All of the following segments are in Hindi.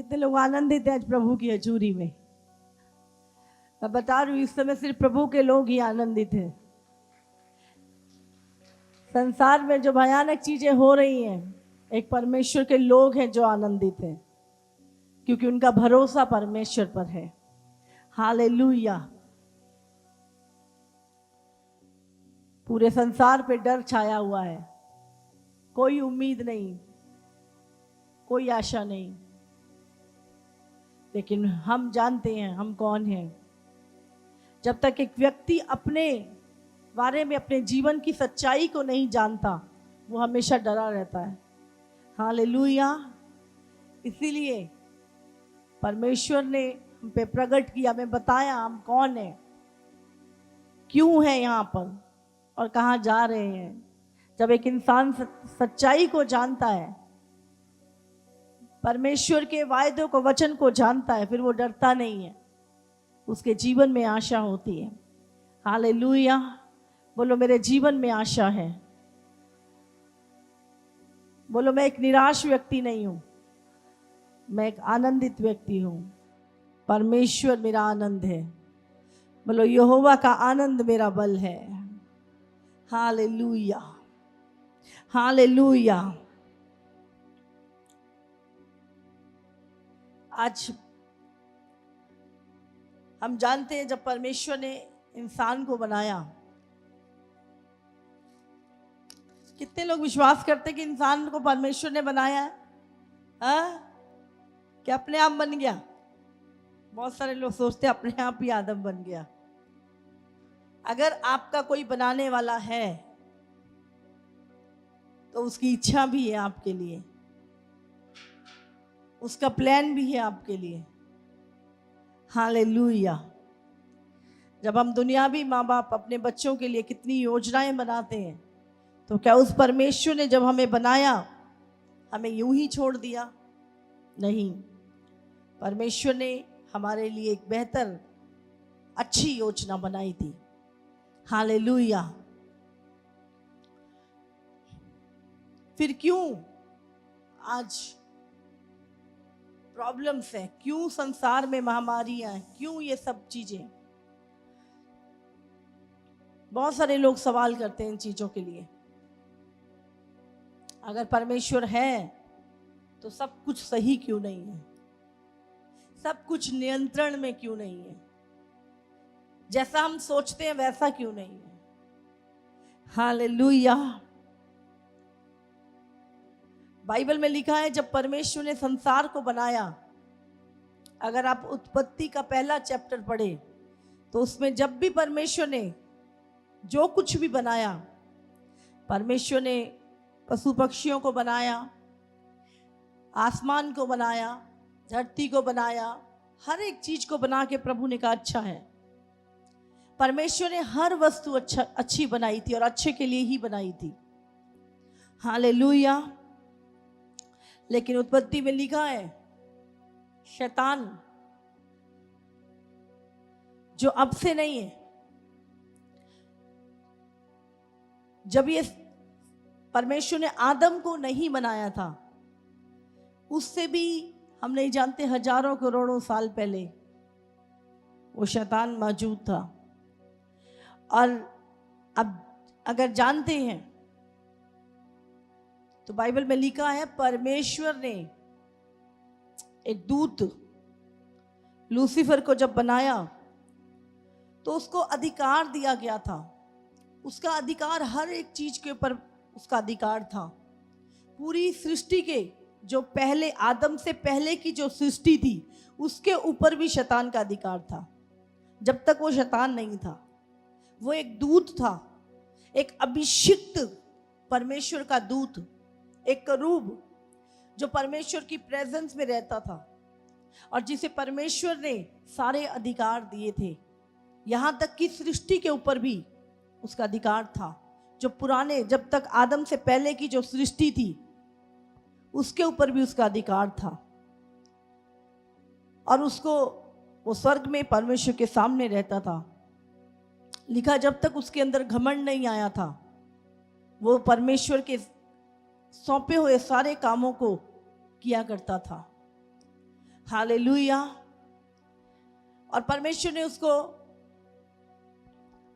कितने लोग आनंदित हैं आज प्रभु की हजूरी में। मैं बता रही हूँ, इस समय सिर्फ प्रभु के लोग ही आनंदित हैं। संसार में जो भयानक चीजें हो रही हैं, एक परमेश्वर के लोग हैं जो आनंदित हैं, क्योंकि उनका भरोसा परमेश्वर पर है। हालेलुया। पूरे संसार पे डर छाया हुआ है, कोई उम्मीद नहीं, कोई आशा नहीं, लेकिन हम जानते हैं हम कौन हैं। जब तक एक व्यक्ति अपने बारे में, अपने जीवन की सच्चाई को नहीं जानता, वो हमेशा डरा रहता है। हालेलुया। इसीलिए परमेश्वर ने हम पे प्रकट किया, हमें बताया हम कौन हैं, क्यों है यहाँ पर और कहाँ जा रहे हैं। जब एक इंसान सच्चाई को जानता है, परमेश्वर के वायदों को, वचन को जानता है, फिर वो डरता नहीं है, उसके जीवन में आशा होती है। हालेलुया। बोलो मेरे जीवन में आशा है। बोलो मैं एक निराश व्यक्ति नहीं हूं, मैं एक आनंदित व्यक्ति हूं। परमेश्वर मेरा आनंद है। बोलो यहोवा का आनंद मेरा बल है। Hallelujah, hallelujah. आज हम जानते हैं जब परमेश्वर ने इंसान को बनाया, कितने लोग विश्वास करते कि इंसान को परमेश्वर ने बनाया है? कि अपने आप बन गया? बहुत सारे लोग सोचते अपने आप ही आदम बन गया। अगर आपका कोई बनाने वाला है तो उसकी इच्छा भी है आपके लिए, उसका प्लान भी है आपके लिए। हालेलुया। जब हम दुनियावी माँ बाप अपने बच्चों के लिए कितनी योजनाएं बनाते हैं, तो क्या उस परमेश्वर ने जब हमें बनाया हमें यूं ही छोड़ दिया? नहीं, परमेश्वर ने हमारे लिए एक बेहतर, अच्छी योजना बनाई थी। हालेलुया। फिर क्यों आज प्रॉब्लम्स हैं, क्यों संसार में महामारियां हैं, क्यों ये सब चीजें? बहुत सारे लोग सवाल करते हैं इन चीजों के लिए। अगर परमेश्वर है तो सब कुछ सही क्यों नहीं है? सब कुछ नियंत्रण में क्यों नहीं है? जैसा हम सोचते हैं वैसा क्यों नहीं है? हालेलुया। बाइबल में लिखा है जब परमेश्वर ने संसार को बनाया, अगर आप उत्पत्ति का पहला चैप्टर पढ़े तो उसमें जब भी परमेश्वर ने जो कुछ भी बनाया, परमेश्वर ने पशु पक्षियों को बनाया, आसमान को बनाया, धरती को बनाया, हर एक चीज को बना के प्रभु ने कहा अच्छा है। परमेश्वर ने हर वस्तु अच्छी बनाई थी और अच्छे के लिए ही बनाई थी। हालेलुया। लेकिन उत्पत्ति में लिखा है शैतान, जो अब से नहीं है, जब ये परमेश्वर ने आदम को नहीं बनाया था, उससे भी हम नहीं जानते हजारों करोड़ों साल पहले वो शैतान मौजूद था। और अब अगर जानते हैं तो बाइबल में लिखा है परमेश्वर ने एक दूत लूसीफर को जब बनाया तो उसको अधिकार दिया गया था। उसका अधिकार, हर एक चीज के ऊपर उसका अधिकार था। पूरी सृष्टि के जो पहले, आदम से पहले की जो सृष्टि थी, उसके ऊपर भी शैतान का अधिकार था। जब तक वो शैतान नहीं था, वो एक दूत था, एक अभिषिक्त परमेश्वर का दूत, एक करूब जो परमेश्वर की प्रेजेंस में रहता था और जिसे परमेश्वर ने सारे अधिकार दिए थे। यहां तक कि सृष्टि के ऊपर भी उसका अधिकार था। जो पुराने, जब तक आदम से पहले की जो सृष्टि थी, उसके ऊपर भी उसका अधिकार था। और उसको, वो स्वर्ग में परमेश्वर के सामने रहता था। लिखा जब तक उसके अंदर घमंड नहीं आया था, वो परमेश्वर के सौंपे हुए सारे कामों को किया करता था। हालेलुया। और परमेश्वर ने उसको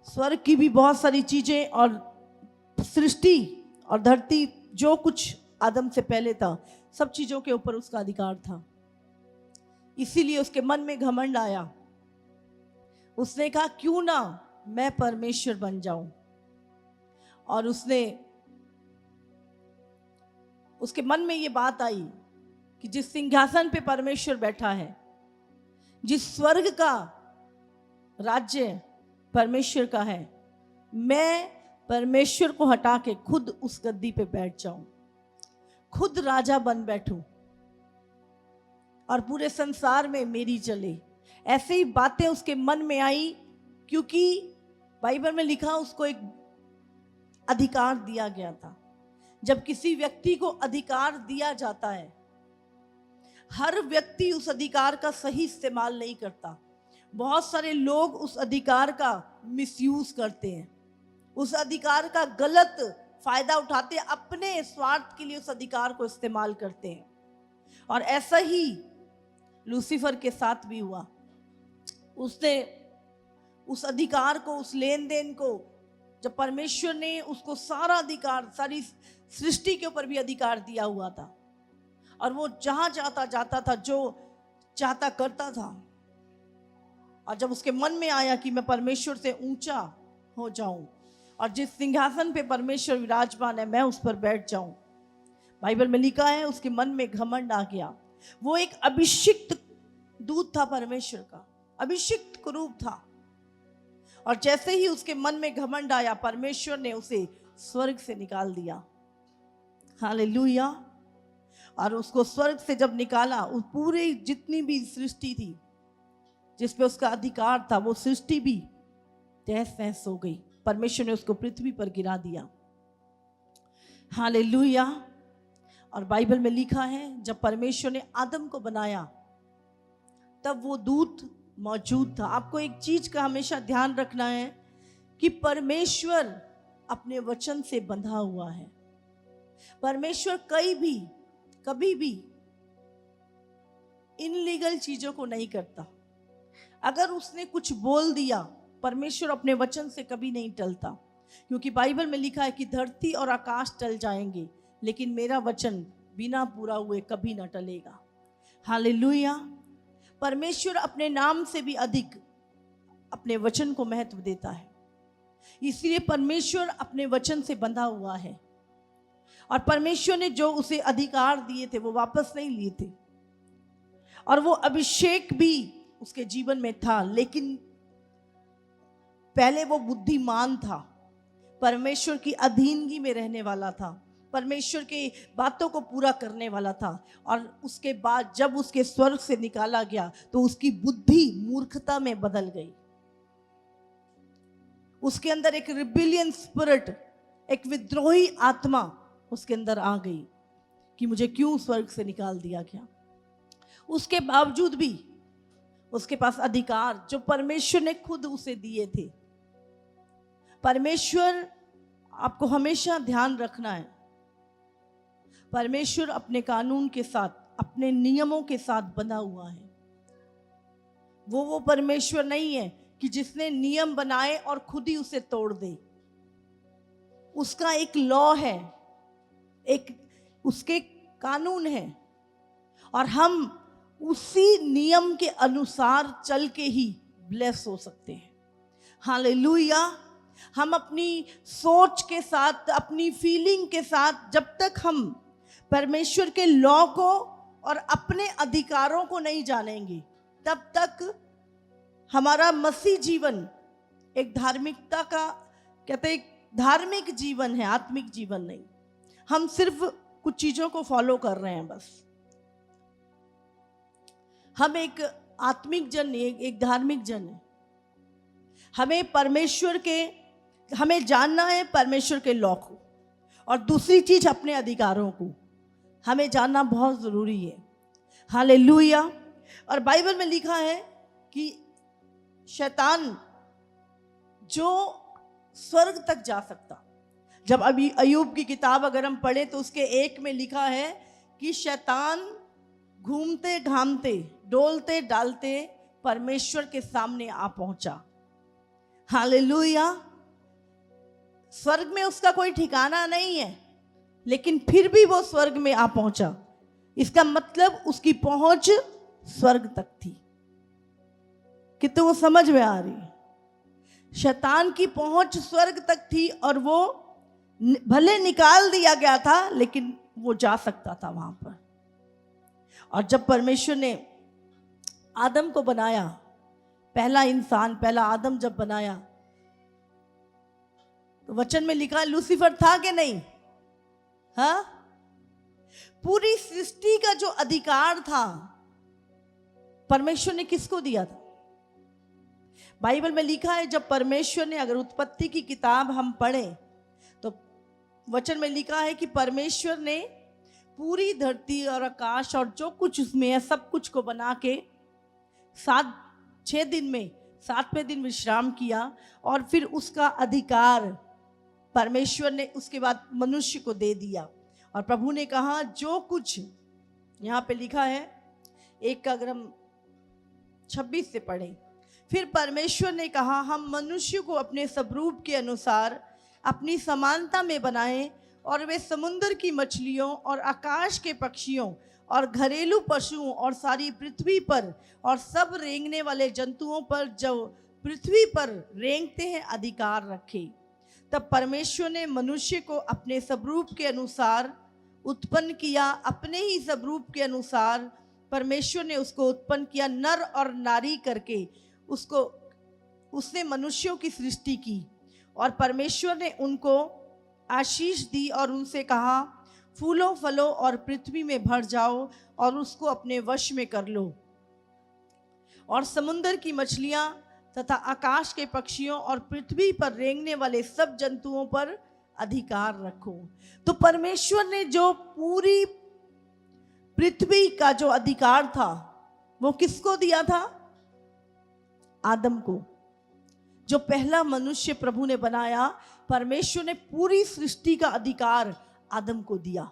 स्वर्ग की भी बहुत सारी चीजें और सृष्टि और धरती जो कुछ आदम से पहले था, सब चीजों के ऊपर उसका अधिकार था। इसीलिए उसके मन में घमंड आया। उसने कहा क्यों ना मैं परमेश्वर बन जाऊं। और उसके मन में ये बात आई कि जिस सिंहासन पे परमेश्वर बैठा है, जिस स्वर्ग का राज्य परमेश्वर का है, मैं परमेश्वर को हटा के खुद उस गद्दी पे बैठ जाऊं, खुद राजा बन बैठूं और पूरे संसार में मेरी चले। ऐसे ही बातें उसके मन में आई, क्योंकि बाइबल में लिखा उसको एक अधिकार दिया गया था। जब किसी व्यक्ति को अधिकार दिया जाता है, हर व्यक्ति उस अधिकार का सही इस्तेमाल नहीं करता। बहुत सारे लोग उस अधिकार का मिसयूज करते हैं, उस अधिकार का गलत फायदा उठाते हैं, अपने स्वार्थ के लिए उस अधिकार को इस्तेमाल करते हैं। और ऐसा ही लूसीफर के साथ भी हुआ। उसने उस अधिकार को, उस लेन देन को, जब परमेश्वर ने उसको सारा अधिकार, सारी सृष्टि के ऊपर भी अधिकार दिया हुआ था, और वो जहां जाता था, जो चाहता करता था। और जब उसके मन में आया कि मैं परमेश्वर से ऊंचा हो जाऊं और जिस सिंहासन पे परमेश्वर विराजमान है मैं उस पर बैठ जाऊं, बाइबल में लिखा है उसके मन में घमंड आ गया। वो एक अभिषिक्त दूत था, परमेश्वर का अभिषिक्त कुरूप था। और जैसे ही उसके मन में घमंड आया, परमेश्वर ने उसे स्वर्ग से निकाल दिया। हालेलुया। और उसको स्वर्ग से जब निकाला, उस पूरी जितनी भी सृष्टि थी जिस पे उसका अधिकार था, वो सृष्टि भी तहस नहस हो गई। परमेश्वर ने उसको पृथ्वी पर गिरा दिया। हालेलुया। और बाइबल में लिखा है जब परमेश्वर ने आदम को बनाया तब वो दूत मौजूद था। आपको एक चीज का हमेशा ध्यान रखना है कि परमेश्वर अपने वचन से बंधा हुआ है। परमेश्वर कभी भी इनलीगल चीजों को नहीं करता। अगर उसने कुछ बोल दिया, परमेश्वर अपने वचन से कभी नहीं टलता, क्योंकि बाइबल में लिखा है कि धरती और आकाश टल जाएंगे लेकिन मेरा वचन बिना पूरा हुए कभी ना टलेगा। हालेलुया। परमेश्वर अपने नाम से भी अधिक अपने वचन को महत्व देता है, इसलिए परमेश्वर अपने वचन से बंधा हुआ है। और परमेश्वर ने जो उसे अधिकार दिए थे वो वापस नहीं लिए थे, और वो अभिषेक भी उसके जीवन में था। लेकिन पहले वो बुद्धिमान था, परमेश्वर की अधीनगी में रहने वाला था, परमेश्वर की बातों को पूरा करने वाला था। और उसके बाद जब उसके स्वर्ग से निकाला गया तो उसकी बुद्धि मूर्खता में बदल गई। उसके अंदर एक रिबिलियन स्पिरिट, एक विद्रोही आत्मा उसके अंदर आ गई कि मुझे क्यों स्वर्ग से निकाल दिया गया। उसके बावजूद भी उसके पास अधिकार जो परमेश्वर ने खुद उसे दिए थे। परमेश्वर, आपको हमेशा ध्यान रखना है, परमेश्वर अपने कानून के साथ, अपने नियमों के साथ बंधा हुआ है। वो परमेश्वर नहीं है कि जिसने नियम बनाए और खुद ही उसे तोड़ दे। उसका एक लॉ है, एक उसके कानून है, और हम उसी नियम के अनुसार चल के ही ब्लेस हो सकते हैं। हालेलुया। हम अपनी सोच के साथ, अपनी फीलिंग के साथ, जब तक हम परमेश्वर के लॉ को और अपने अधिकारों को नहीं जानेंगे, तब तक हमारा मसीह जीवन एक धार्मिकता का, कहते हैं धार्मिक जीवन है, आत्मिक जीवन नहीं। हम सिर्फ कुछ चीजों को फॉलो कर रहे हैं बस। हम एक आत्मिक जन नहीं, एक धार्मिक जन है। हमें जानना है परमेश्वर के लॉ को, और दूसरी चीज अपने अधिकारों को हमें जानना बहुत जरूरी है। हालेलुया। और बाइबल में लिखा है कि शैतान जो स्वर्ग तक जा सकता, जब अभी अय्यूब की किताब अगर हम पढ़ें तो उसके 1 में लिखा है कि शैतान घूमते घामते डोलते डालते परमेश्वर के सामने आ पहुंचा। हालेलुया। स्वर्ग में उसका कोई ठिकाना नहीं है, लेकिन फिर भी वो स्वर्ग में आ पहुंचा। इसका मतलब उसकी पहुंच स्वर्ग तक थी। कितने वो समझ में आ रही? शैतान की पहुंच स्वर्ग तक थी और वो भले निकाल दिया गया था, लेकिन वो जा सकता था वहां पर। और जब परमेश्वर ने आदम को बनाया, पहला इंसान, पहला आदम जब बनाया, तो वचन में लिखा लूसीफर था कि नहीं? हाँ, पूरी सृष्टि का जो अधिकार था परमेश्वर ने किसको दिया था? बाइबल में लिखा है, जब परमेश्वर ने, अगर उत्पत्ति की किताब हम पढ़ें तो वचन में लिखा है कि परमेश्वर ने पूरी धरती और आकाश और जो कुछ उसमें है सब कुछ को बना के 6 दिन में 7वें दिन विश्राम किया, और फिर उसका अधिकार परमेश्वर ने उसके बाद मनुष्य को दे दिया। और प्रभु ने कहा, जो कुछ यहाँ पे लिखा है, 1 का अगर हम 26 से पढ़ें, फिर परमेश्वर ने कहा, हम मनुष्य को अपने स्वरूप के अनुसार अपनी समानता में बनाएं, और वे समुद्र की मछलियों और आकाश के पक्षियों और घरेलू पशुओं और सारी पृथ्वी पर और सब रेंगने वाले जंतुओं पर जो पृथ्वी पर रेंगते हैं अधिकार रखे। तब परमेश्वर ने मनुष्य को अपने स्वरूप के अनुसार उत्पन्न किया, अपने ही स्वरूप के अनुसार परमेश्वर ने उसको उत्पन्न किया, नर और नारी करके उसने मनुष्यों की सृष्टि की। और परमेश्वर ने उनको आशीष दी और उनसे कहा, फूलों फलों और पृथ्वी में भर जाओ और उसको अपने वश में कर लो, और समुद्र की मछलियां तथा आकाश के पक्षियों और पृथ्वी पर रेंगने वाले सब जंतुओं पर अधिकार रखो। तो परमेश्वर ने जो पूरी पृथ्वी का जो अधिकार था वो किसको दिया था? आदम को। जो पहला मनुष्य प्रभु ने बनाया, परमेश्वर ने पूरी सृष्टि का अधिकार आदम को दिया।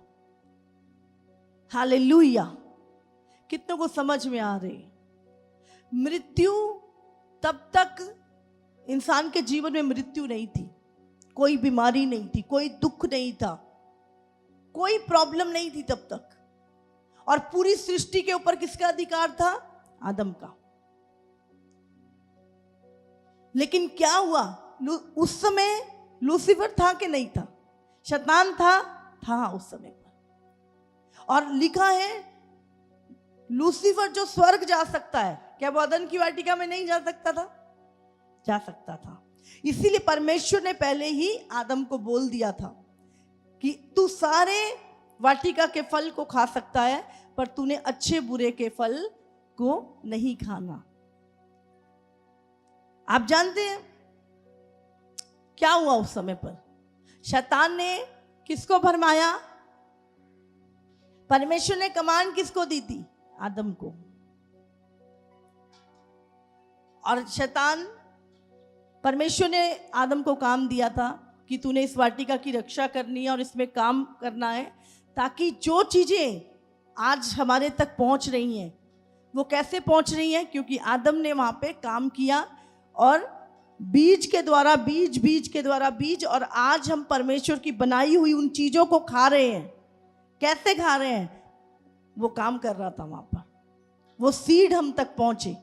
हालेलुया। कितनों को समझ में आ रही? मृत्यु तब तक इंसान के जीवन में मृत्यु नहीं थी, कोई बीमारी नहीं थी, कोई दुख नहीं था, कोई प्रॉब्लम नहीं थी तब तक। और पूरी सृष्टि के ऊपर किसका अधिकार था? आदम का। लेकिन क्या हुआ? उस समय लूसीफर था कि नहीं था? शैतान था उस समय पर। और लिखा है लूसीफर जो स्वर्ग जा सकता है, क्या वो अदन की वाटिका में नहीं जा सकता था? जा सकता था। इसीलिए परमेश्वर ने पहले ही आदम को बोल दिया था कि तू सारे वाटिका के फल को खा सकता है, पर तूने अच्छे बुरे के फल को नहीं खाना। आप जानते हैं क्या हुआ उस समय पर? शैतान ने किसको भरमाया? परमेश्वर ने कमांड किसको दी थी? आदम को। और शैतान, परमेश्वर ने आदम को काम दिया था कि तूने इस वाटिका की रक्षा करनी है और इसमें काम करना है, ताकि जो चीजें आज हमारे तक पहुंच रही हैं वो कैसे पहुंच रही हैं? क्योंकि आदम ने वहां पे काम किया और बीज के द्वारा बीज, और आज हम परमेश्वर की बनाई हुई उन चीजों को खा रहे हैं। कैसे खा रहे हैं? वो काम कर रहा था वहां पर, वो सीड हम तक पहुंचे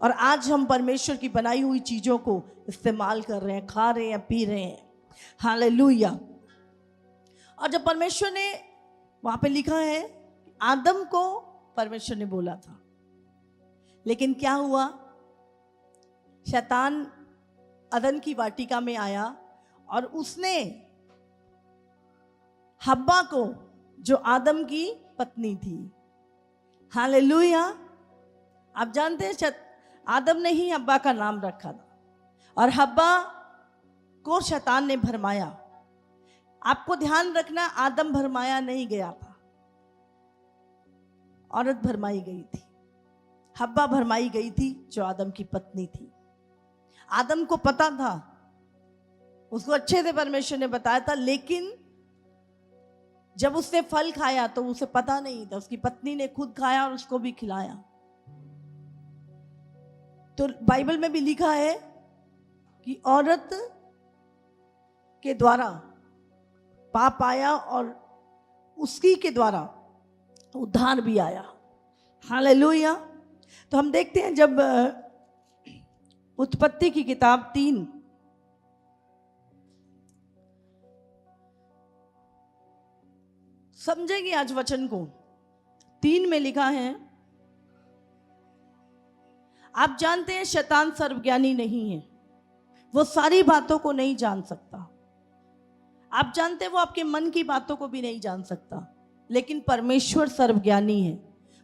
और आज हम परमेश्वर की बनाई हुई चीजों को इस्तेमाल कर रहे हैं, खा रहे हैं, पी रहे हैं। हालेलुया। और जब परमेश्वर ने, वहां पे लिखा है आदम को परमेश्वर ने बोला था, लेकिन क्या हुआ? शैतान अदन की वाटिका में आया और उसने हब्बा को, जो आदम की पत्नी थी, हालेलुया, आप जानते हैं आदम ने ही हब्बा का नाम रखा था और हब्बा को शैतान ने भरमाया। आपको ध्यान रखना, आदम भरमाया नहीं गया था, औरत भरमाई गई थी, हब्बा भरमाई गई थी जो आदम की पत्नी थी। आदम को पता था, उसको अच्छे से परमेश्वर ने बताया था, लेकिन जब उसने फल खाया तो उसे पता नहीं था, उसकी पत्नी ने खुद खाया और उसको भी खिलाया। तो बाइबल में भी लिखा है कि औरत के द्वारा पाप आया और उसकी के द्वारा उद्धार भी आया। हालेलुया। तो हम देखते हैं जब उत्पत्ति की किताब 3 समझेंगे आज वचन को। 3 में लिखा है, आप जानते हैं शैतान सर्वज्ञानी नहीं है, वो सारी बातों को नहीं जान सकता। आप जानते हैं वो आपके मन की बातों को भी नहीं जान सकता, लेकिन परमेश्वर सर्वज्ञानी है,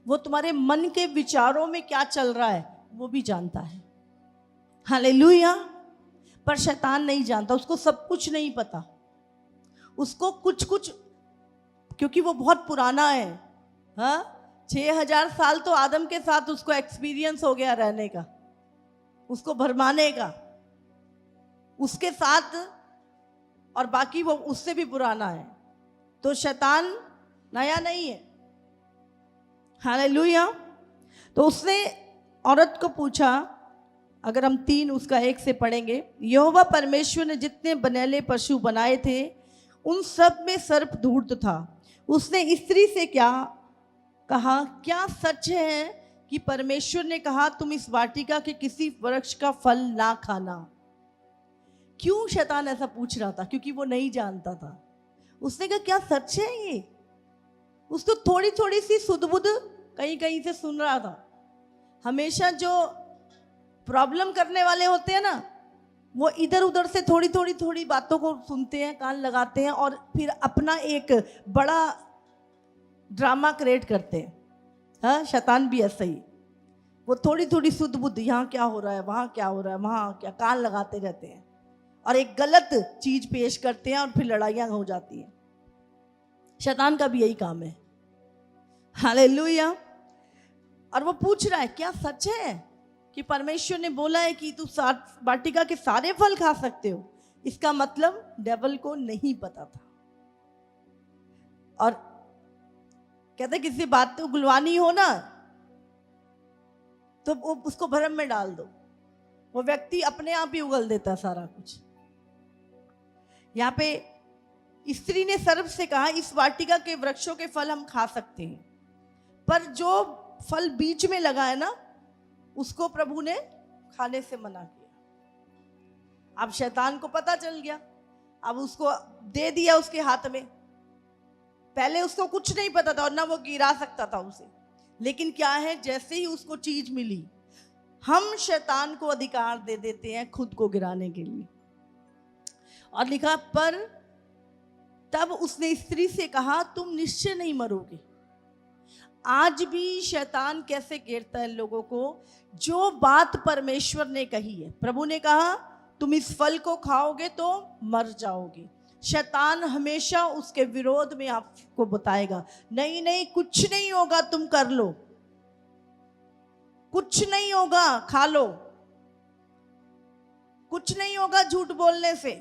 वो तुम्हारे मन के विचारों में क्या चल रहा है वो भी जानता है। हालेलुया। पर शैतान नहीं जानता, उसको सब कुछ नहीं पता, उसको कुछ कुछ, क्योंकि वो बहुत पुराना है। हाँ, 6000 साल तो आदम के साथ उसको एक्सपीरियंस हो गया रहने का, उसको भरमाने का, उसके साथ, और बाकी वो उससे भी पुराना है। तो शैतान नया नहीं है। हालेलुया। तो उसने औरत को पूछा, अगर हम 3 उसका 1 से पढ़ेंगे, यहोवा परमेश्वर ने जितने बनेले पशु बनाए थे उन सब में सर्प धूर्त था। उसने स्त्री से क्या कहा, क्या सच है कि परमेश्वर ने कहा तुम इस वाटिका के किसी वृक्ष का फल ना खाना? क्यों शैतान ऐसा पूछ रहा था? क्योंकि वो नहीं जानता था। उसने कहा क्या सच है ये? उसको थोड़ी थोड़ी सी सुध-बुध कहीं कहीं से सुन रहा था। हमेशा जो प्रॉब्लम करने वाले होते हैं ना, वो इधर उधर से थोड़ी बातों को सुनते हैं, कान लगाते हैं और फिर अपना एक बड़ा ड्रामा क्रिएट करते हैं। हाँ, शैतान भी ऐसा ही, वो थोड़ी सुध बुद्ध, यहाँ क्या हो रहा है, वहाँ क्या हो रहा है, वहाँ क्या, कान लगाते रहते हैं और एक गलत चीज पेश करते हैं और फिर लड़ाइयाँ हो जाती हैं। शैतान का भी यही काम है। हालेलुया। और वो पूछ रहा है क्या सच है कि परमेश्वर ने बोला है कि तू वाटिका के सारे फल खा सकते हो? इसका मतलब डेविल को नहीं पता था। और कहते किसी बात को गुलवानी हो ना तो उसको भ्रम में डाल दो, वो व्यक्ति अपने आप ही उगल देता सारा कुछ। यहाँ पे स्त्री ने सर्प से कहा इस वाटिका के वृक्षों के फल हम खा सकते हैं, पर जो फल बीच में लगा है ना उसको प्रभु ने खाने से मना किया। अब शैतान को पता चल गया, अब उसको दे दिया उसके हाथ में। पहले उसको कुछ नहीं पता था और ना वो गिरा सकता था उसे, लेकिन क्या है, जैसे ही उसको चीज मिली, हम शैतान को अधिकार दे देते हैं खुद को गिराने के लिए। और लिखा पर तब उसने स्त्री से कहा तुम निश्चय नहीं मरोगे। आज भी शैतान कैसे घेरता है लोगों को? जो बात परमेश्वर ने कही है, प्रभु ने कहा तुम इस फल को खाओगे तो मर जाओगे, शैतान हमेशा उसके विरोध में आपको बताएगा नहीं नहीं कुछ नहीं होगा, तुम कर लो, कुछ नहीं होगा, खा लो, कुछ नहीं होगा झूठ बोलने से,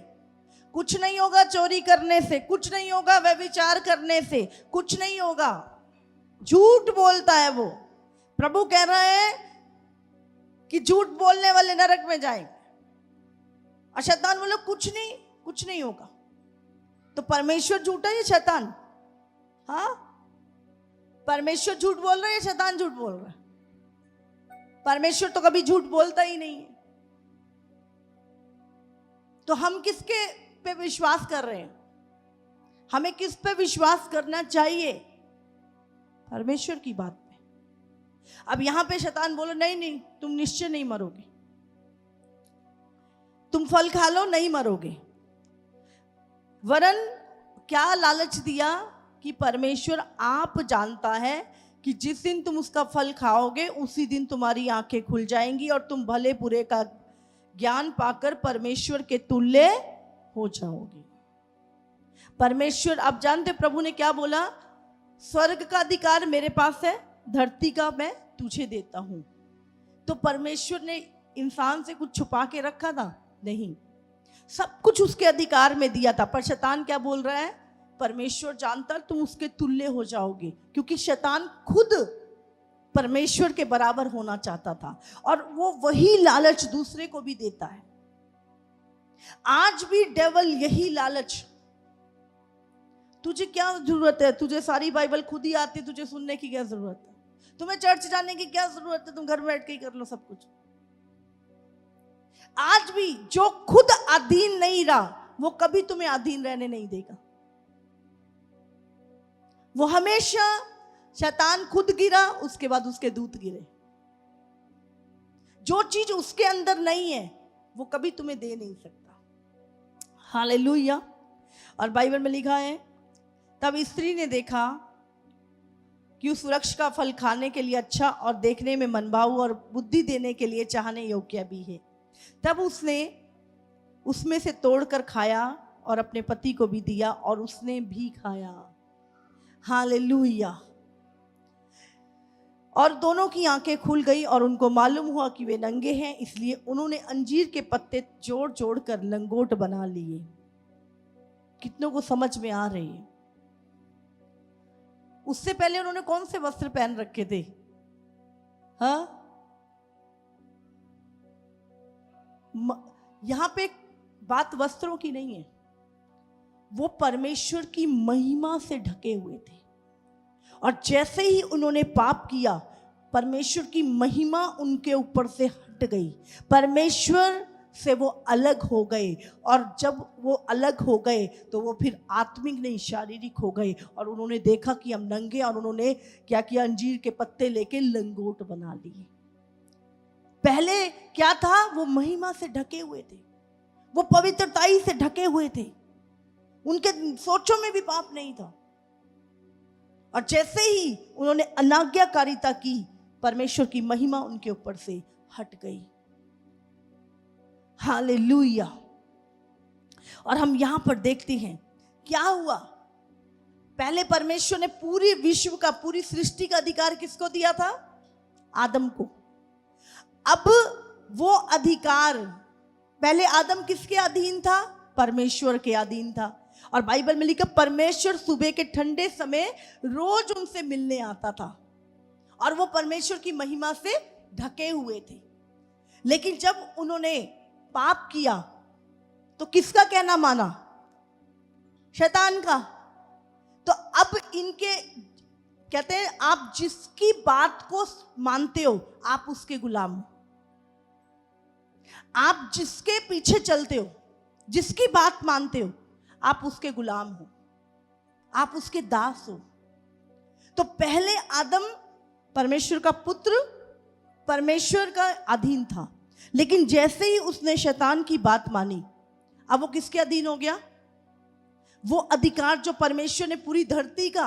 कुछ नहीं होगा चोरी करने से, कुछ नहीं होगा व्यभिचार करने से, कुछ नहीं होगा। झूठ बोलता है वो। प्रभु कह रहा है कि झूठ बोलने वाले नरक में जाएंगे, और शैतान बोले कुछ नहीं होगा। तो परमेश्वर झूठा है या शैतान? हाँ, परमेश्वर झूठ बोल रहा है या शैतान झूठ बोल रहा है? परमेश्वर तो कभी झूठ बोलता ही नहीं है। तो हम किसके पे विश्वास कर रहे हैं? हमें किस पे विश्वास करना चाहिए? परमेश्वर की बात पे। अब यहां पे शैतान बोलो नहीं तुम निश्चय नहीं मरोगे, तुम फल खा लो नहीं मरोगे। वरन क्या लालच दिया कि परमेश्वर आप जानता है कि जिस दिन तुम उसका फल खाओगे उसी दिन तुम्हारी आंखें खुल जाएंगी और तुम भले बुरे का ज्ञान पाकर परमेश्वर के तुल्य हो जाओगे। परमेश्वर, आप जानते प्रभु ने क्या बोला? स्वर्ग का अधिकार मेरे पास है, धरती का मैं तुझे देता हूं। तो परमेश्वर ने इंसान से कुछ छुपा के रखा था? नहीं, सब कुछ उसके अधिकार में दिया था। पर शैतान क्या बोल रहा है? परमेश्वर जानता है तुम उसके तुल्य हो जाओगे, क्योंकि शैतान खुद परमेश्वर के बराबर होना चाहता था और वो वही लालच दूसरे को भी देता है। आज भी डेविल यही लालच, तुझे क्या जरूरत है, तुझे सारी बाइबल खुद ही आती, तुझे सुनने की क्या जरूरत है, तुम्हें चर्च जाने की क्या जरूरत है, तुम घर में बैठ के ही कर लो सब कुछ। आज भी जो खुद अधीन नहीं रहा वो कभी तुम्हें अधीन रहने नहीं देगा। वो हमेशा, शैतान खुद गिरा उसके बाद उसके दूत गिरे। जो चीज उसके अंदर नहीं है वो कभी तुम्हें दे नहीं सकता। हालेलुया। और बाइबल में लिखा है, तब स्त्री ने देखा कि उस वृक्ष का फल खाने के लिए अच्छा और देखने में मनभाऊ और बुद्धि देने के लिए चाहने योग्य भी है। तब उसने उसमें से तोड़कर खाया और अपने पति को भी दिया और उसने भी खाया। हालेलुया। और दोनों की आंखें खुल गई और उनको मालूम हुआ कि वे नंगे हैं, इसलिए उन्होंने अंजीर के पत्ते जोड़ जोड़ कर लंगोट बना लिए। कितनों को समझ में आ रही है? उससे पहले उन्होंने कौन से वस्त्र पहन रखे थे? हाँ, यहां पे बात वस्त्रों की नहीं है, वो परमेश्वर की महिमा से ढके हुए थे। और जैसे ही उन्होंने पाप किया, परमेश्वर की महिमा उनके ऊपर से हट गई, परमेश्वर से वो अलग हो गए। और जब वो अलग हो गए तो वो फिर आत्मिक नहीं शारीरिक हो गए। और उन्होंने देखा कि हम नंगे, और उन्होंने क्या किया, अंजीर के पत्ते लेके लंगोट बना लिए। पहले क्या था, वो महिमा से ढके हुए थे, वो पवित्रताई से ढके हुए थे, उनके सोचों में भी पाप नहीं था। और जैसे ही उन्होंने अनाज्ञाकारिता की, परमेश्वर की महिमा उनके ऊपर से हट गई। हालेलुया। और हम यहां पर देखते हैं क्या हुआ। पहले परमेश्वर ने पूरी विश्व का, पूरी सृष्टि का अधिकार किसको दिया था? आदम को। अब वो अधिकार, पहले आदम किसके अधीन था? परमेश्वर के अधीन था। और बाइबल में लिखा, परमेश्वर सुबह के ठंडे समय रोज उनसे मिलने आता था और वो परमेश्वर की महिमा से ढके हुए थे। लेकिन जब उन्होंने पाप किया तो किसका कहना माना? शैतान का। तो अब इनके कहते हैं, आप जिसकी बात को मानते हो आप उसके गुलाम हो, आप जिसके पीछे चलते हो, जिसकी बात मानते हो, आप उसके गुलाम हो, आप उसके दास हो। तो पहले आदम परमेश्वर का पुत्र, परमेश्वर का अधीन था। लेकिन जैसे ही उसने शैतान की बात मानी, अब वो किसके अधीन हो गया? वो अधिकार जो परमेश्वर ने पूरी धरती का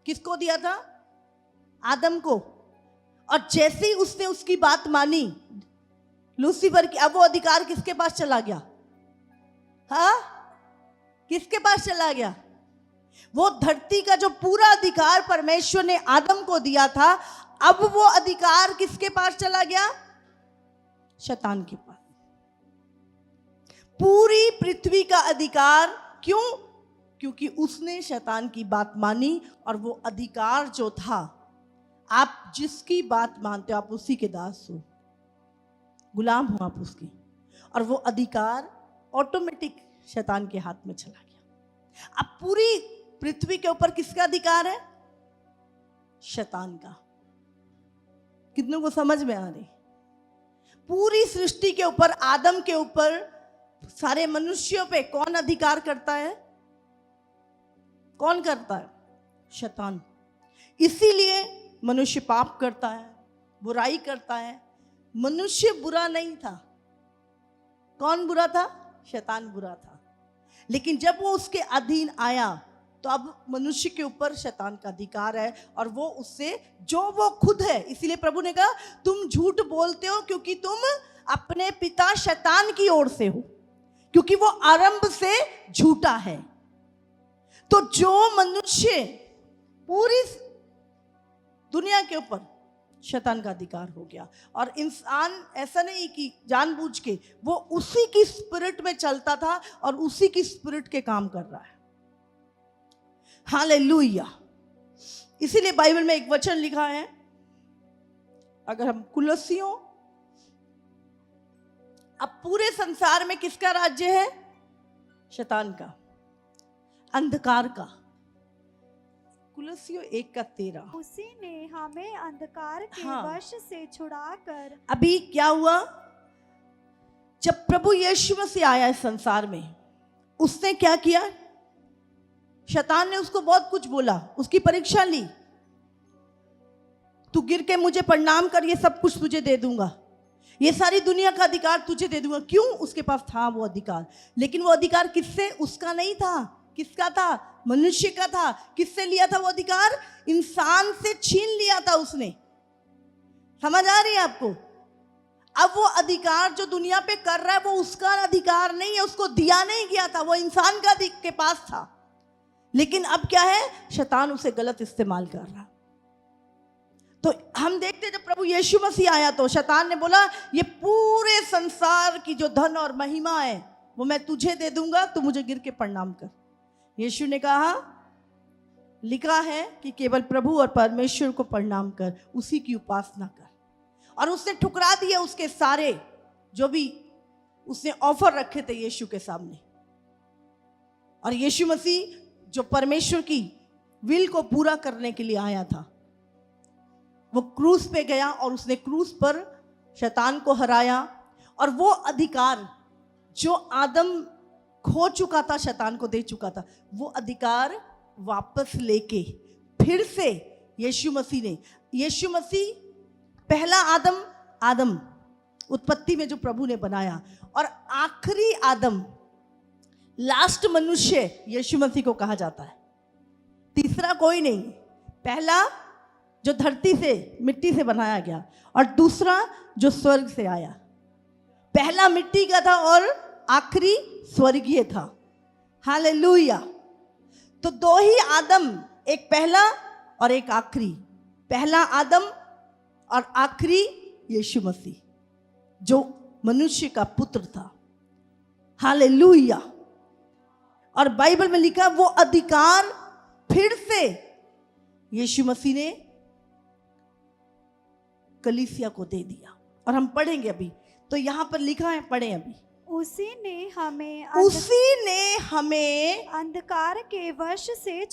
किसको दिया था? आदम को। और जैसे ही उसने उसकी बात मानी, लूसीफर की, अब वो अधिकार किसके पास चला गया? हाँ, किसके पास चला गया? वो धरती का जो पूरा अधिकार परमेश्वर ने आदम को दिया था, अब वो अधिकार किसके पास चला गया? शैतान के पास। पूरी पृथ्वी का अधिकार। क्यों? क्योंकि उसने शैतान की बात मानी। और वो अधिकार जो था, आप जिसकी बात मानते हो आप उसी के दास हो, गुलाम हो आप उसके। और वो अधिकार ऑटोमेटिक शैतान के हाथ में चला गया। अब पूरी पृथ्वी के ऊपर किसका अधिकार है? शैतान का। कितनों को समझ में आ रही? पूरी सृष्टि के ऊपर, आदम के ऊपर, सारे मनुष्यों पे कौन अधिकार करता है? कौन करता है? शैतान। इसीलिए मनुष्य पाप करता है, बुराई करता है। मनुष्य बुरा नहीं था। कौन बुरा था? शैतान बुरा था। लेकिन जब वो उसके अधीन आया तो अब मनुष्य के ऊपर शैतान का अधिकार है, और वो उससे जो वो खुद है। इसीलिए प्रभु ने कहा, तुम झूठ बोलते हो क्योंकि तुम अपने पिता शैतान की ओर से हो, क्योंकि वो आरंभ से झूठा है। तो जो मनुष्य, पूरी दुनिया के ऊपर शैतान का अधिकार हो गया। और इंसान ऐसा नहीं कि जानबूझ के, वो उसी की स्पिरिट में चलता था और उसी की स्पिरिट के काम कर रहा है। हालेलुया। इसीलिए बाइबल में एक वचन लिखा है, अगर हम कुलस्सियों, अब पूरे संसार में किसका राज्य है? शैतान का, अंधकार का। कुलस्सियों 1:13। उसी ने हमें अंधकार के वश से छुड़ाकर। अभी क्या हुआ? जब प्रभु यीशु मसीह आया इस संसार में, उसने क्या किया? शैतान ने उसको बहुत कुछ बोला, उसकी परीक्षा ली। तू गिर के मुझे प्रणाम कर, ये सब कुछ तुझे दे दूंगा, ये सारी दुनिया का अधिकार तुझे दे दूंगा। क्यों? उसके पास था वो अधिकार, लेकिन वो अधिकार किससे? उसका नहीं था। किसका था? मनुष्य का था। किससे लिया था वो अधिकार? इंसान से छीन लिया था उसने। समझ आ रही है आपको? अब वो अधिकार जो दुनिया पे कर रहा है, वो उसका अधिकार नहीं है, उसको दिया नहीं गया था, वो इंसान का के पास था। लेकिन अब क्या है? शैतान उसे गलत इस्तेमाल कर रहा। तो हम देखते जब प्रभु यीशु मसीह आया तो शैतान ने बोला, ये पूरे संसार की जो धन और महिमा है वो मैं तुझे दे दूंगा, तू मुझे गिर के प्रणाम कर। यीशु ने कहा, लिखा है कि केवल प्रभु और परमेश्वर को प्रणाम कर, उसी की उपासना कर। और उसने ठुकरा दिए उसके सारे जो भी उसने ऑफर रखे थे यीशु के सामने। और यीशु मसीह जो परमेश्वर की विल को पूरा करने के लिए आया था, वो क्रूस पे गया और उसने क्रूस पर शैतान को हराया। और वो अधिकार जो आदम खो चुका था, शैतान को दे चुका था, वो अधिकार वापस लेके फिर से यीशु मसीह पहला आदम उत्पत्ति में जो प्रभु ने बनाया, और आखिरी आदम, लास्ट मनुष्य यीशु मसीह को कहा जाता है। तीसरा कोई नहीं। पहला जो धरती से मिट्टी से बनाया गया, और दूसरा जो स्वर्ग से आया। पहला मिट्टी का था और आखिरी स्वर्गीय था। हालेलुया। तो दो ही आदम, एक पहला और एक आखिरी। पहला आदम और आखिरी यीशु मसीह जो मनुष्य का पुत्र था। हालेलुया। और बाइबल में लिखा, वो अधिकार फिर से यीशु मसीह ने कलीसिया को दे दिया। और हम पढ़ेंगे अभी, तो यहां पर लिखा है, पढ़ें अभी। उसी ने हमें अंधकार के वश से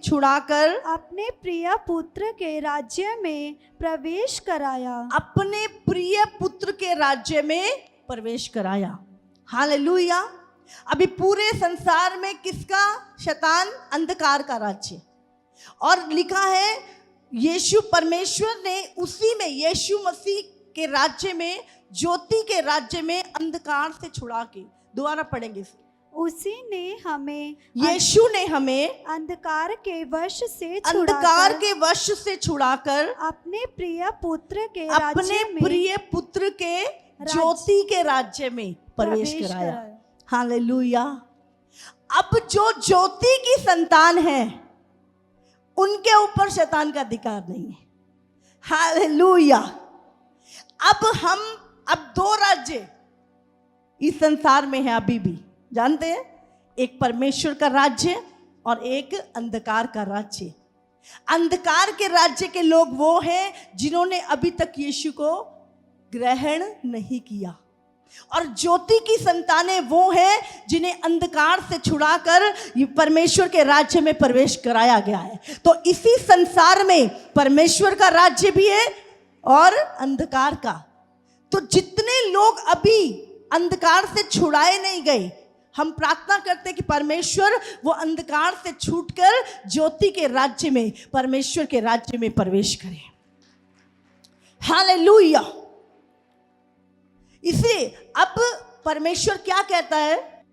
छुड़ाकर अपने प्रिय पुत्र के राज्य में प्रवेश कराया। अपने प्रिय पुत्र के राज्य में प्रवेश कराया। हालेलुया। अभी पूरे संसार में किसका? शैतान, अंधकार का राज्य। और लिखा है, यीशु परमेश्वर ने उसी में, यीशु मसीह के राज्य में, ज्योति के राज्य में अंधकार से छुड़ा के, दोबारा पढ़ेंगे। यीशु ने हमें अंधकार के वश से छुड़ाकर अपने प्रिय पुत्र के ज्योति के राज्य में प्रवेश कराया। हालेलुया। अब जो ज्योति की संतान है, उनके ऊपर शैतान का अधिकार नहीं है। हालेलुया। अब दो राज्य इस संसार में है अभी भी, जानते हैं? एक परमेश्वर का राज्य और एक अंधकार का राज्य। अंधकार के राज्य के लोग वो हैं जिन्होंने अभी तक यीशु को ग्रहण नहीं किया, और ज्योति की संतानें वो हैं जिन्हें अंधकार से छुड़ाकर परमेश्वर के राज्य में प्रवेश कराया गया है। तो इसी संसार में परमेश्वर का राज्य भी है और अंधकार का। तो जितने लोग अभी अंधकार से छुड़ाए नहीं गए, हम प्रार्थना करते कि परमेश्वर वो अंधकार से छूटकर ज्योति के राज्य में, परमेश्वर के राज्य में प्रवेश करे। हालेलुया। इसलिए अब परमेश्वर क्या कहता है?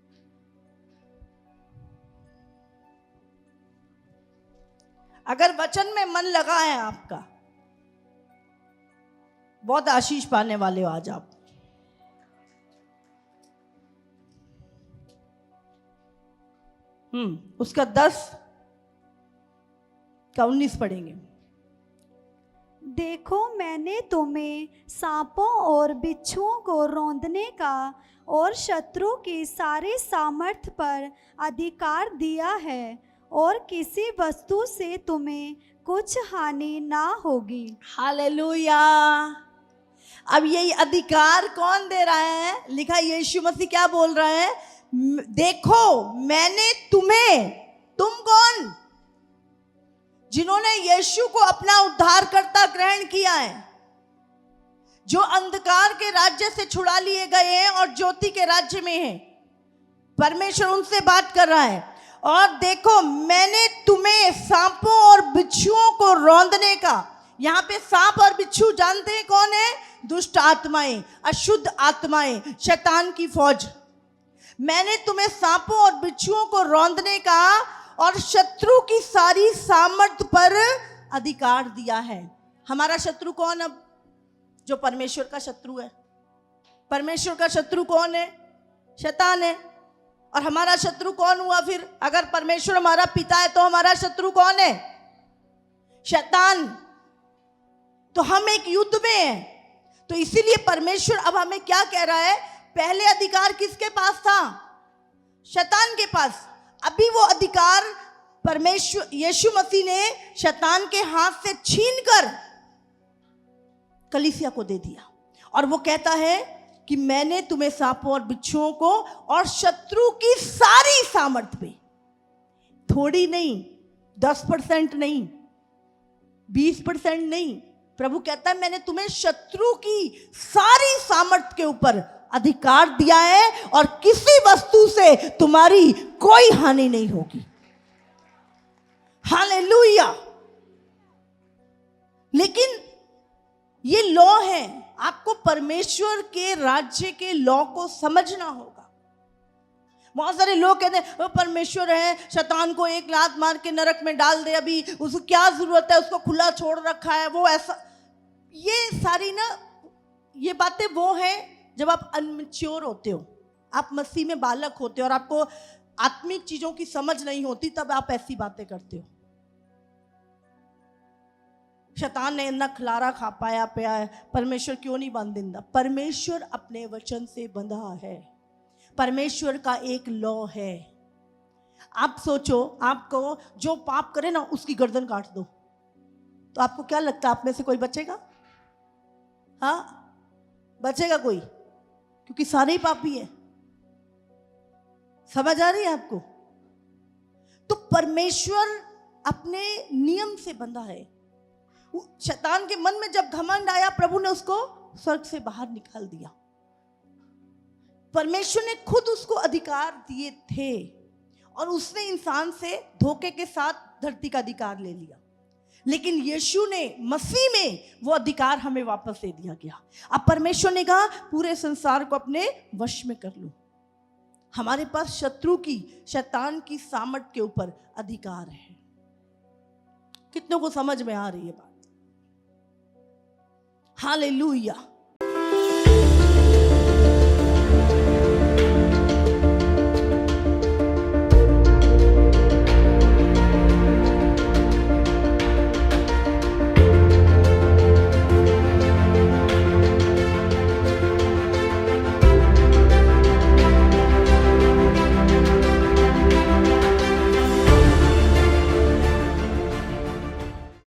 अगर वचन में मन लगा है आपका, बहुत आशीष पाने वाले हो आज आप। उसका 10 का 19 पढ़ेंगे। देखो मैंने तुम्हें सांपों और बिच्छुओं को रौंदने का और शत्रु की सारी सामर्थ पर अधिकार दिया है, और किसी वस्तु से तुम्हें कुछ हानि ना होगी। हालेलुया। अब यही अधिकार कौन दे रहा है? लिखा यीशु मसीह क्या बोल रहा है? देखो मैंने तुम्हें, तुम कौन? जिन्होंने यीशु को अपना उद्धारकर्ता ग्रहण किया है, जो अंधकार के राज्य से छुड़ा लिए गए हैं और ज्योति के राज्य में हैं। परमेश्वर उनसे बात कर रहा है। और देखो मैंने तुम्हें सांपों और बिच्छुओं को रौंदने का, यहाँ पे सांप और बिच्छू जानते हैं कौन है? दुष्ट आत्माएं, अशुद्ध आत्माएं, शैतान की फौज। मैंने तुम्हें सांपों और बिच्छुओं को रौंदने का और शत्रु की सारी सामर्थ पर अधिकार दिया है। हमारा शत्रु कौन? अब जो परमेश्वर का शत्रु है। परमेश्वर का शत्रु कौन है? शैतान है। और हमारा शत्रु कौन हुआ फिर? अगर परमेश्वर हमारा पिता है तो हमारा शत्रु कौन है? शैतान। तो हम एक युद्ध में हैं। तो इसीलिए परमेश्वर अब हमें क्या कह रहा है? पहले अधिकार किसके पास था? शैतान के पास। अभी वो अधिकार परमेश्वर यीशु मसीह ने शैतान के हाथ से छीनकर कलीसिया को दे दिया। और वो कहता है कि मैंने तुम्हें सांपों और बिच्छुओं को और शत्रु की सारी सामर्थ पे, थोड़ी नहीं, 10% नहीं, 20% नहीं, प्रभु कहता है मैंने तुम्हें शत्रु की सारी सामर्थ के ऊपर अधिकार दिया है और किसी वस्तु से तुम्हारी कोई हानि नहीं होगी। हालेलुया। लेकिन ये लॉ है, आपको परमेश्वर के राज्य के लॉ को समझना होगा। बहुत सारे लोग कहते हैं वो परमेश्वर है, शैतान को एक लात मार के नरक में डाल दे, अभी उसको क्या जरूरत है, उसको खुला छोड़ रखा है, वो ऐसा। ये सारी ना, ये बातें वो हैं जब आप अनमेच्योर होते हो, आप मसीह में बालक होते हो और आपको आत्मिक चीजों की समझ नहीं होती, तब आप ऐसी बातें करते हो। शैतान ने इतना खिलारा खा पाया पिया है, परमेश्वर क्यों नहीं बंधा? परमेश्वर अपने वचन से बंधा है। परमेश्वर का एक लॉ है। आप सोचो, आपको जो पाप करे ना उसकी गर्दन काट दो, तो आपको क्या लगता है आप में से कोई बचेगा? हाँ, बचेगा कोई? क्योंकि सारे ही पापी है। समझ आ रही है आपको? तो परमेश्वर अपने नियम से बंधा है। शैतान के मन में जब घमंड आया, प्रभु ने उसको स्वर्ग से बाहर निकाल दिया। परमेश्वर ने खुद उसको अधिकार दिए थे और उसने इंसान से धोखे के साथ धरती का अधिकार ले लिया। लेकिन यीशु ने, मसीह में वो अधिकार हमें वापस दे दिया गया। अब परमेश्वर ने कहा पूरे संसार को अपने वश में कर लो। हमारे पास शत्रु की, शैतान की सामर्थ के ऊपर अधिकार है। कितनों को समझ में आ रही है बात? हालेलुया।